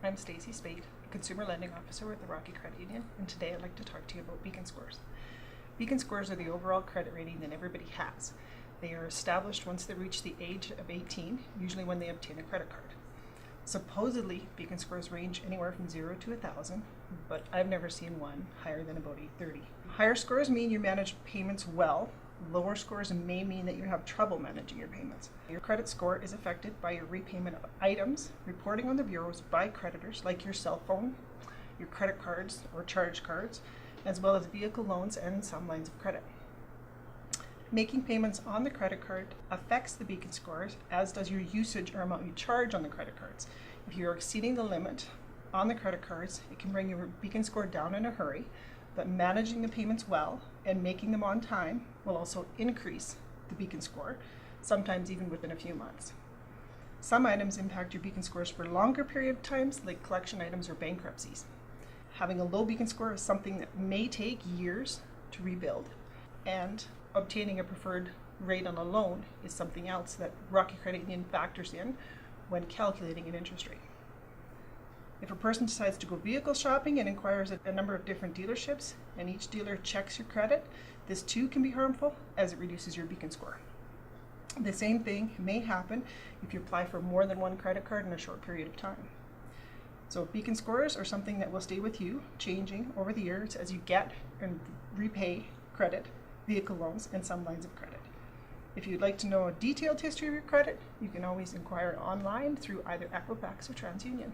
I'm Stacey Spade, Consumer Lending Officer with the Rocky Credit Union, and today I'd like to talk to you about Beacon Scores. Beacon Scores are the overall credit rating that everybody has. They are established once they reach the age of 18, usually when they obtain a credit card. Supposedly, Beacon Scores range anywhere from 0 to 1,000, but I've never seen one higher than about 830. Higher scores mean you manage payments well. Lower scores may mean that you have trouble managing your payments. Your credit score is affected by your repayment of items, reporting on the bureaus by creditors like your cell phone, your credit cards or charge cards, as well as vehicle loans and some lines of credit. Making payments on the credit card affects the Beacon scores, as does your usage or amount you charge on the credit cards. If you're exceeding the limit on the credit cards, it can bring your Beacon score down in a hurry, but managing the payments well and making them on time will also increase the Beacon score, sometimes even within a few months. Some items impact your Beacon scores for longer period of times, like collection items or bankruptcies. Having a low Beacon score is something that may take years to rebuild, and obtaining a preferred rate on a loan is something else that Rocky Credit Union factors in when calculating an interest rate. If a person decides to go vehicle shopping and inquires at a number of different dealerships, and each dealer checks your credit, this too can be harmful as it reduces your Beacon score. The same thing may happen if you apply for more than one credit card in a short period of time. So Beacon scores are something that will stay with you, changing over the years as you get and repay credit, vehicle loans, and some lines of credit. If you'd like to know a detailed history of your credit, you can always inquire online through either Equifax or TransUnion.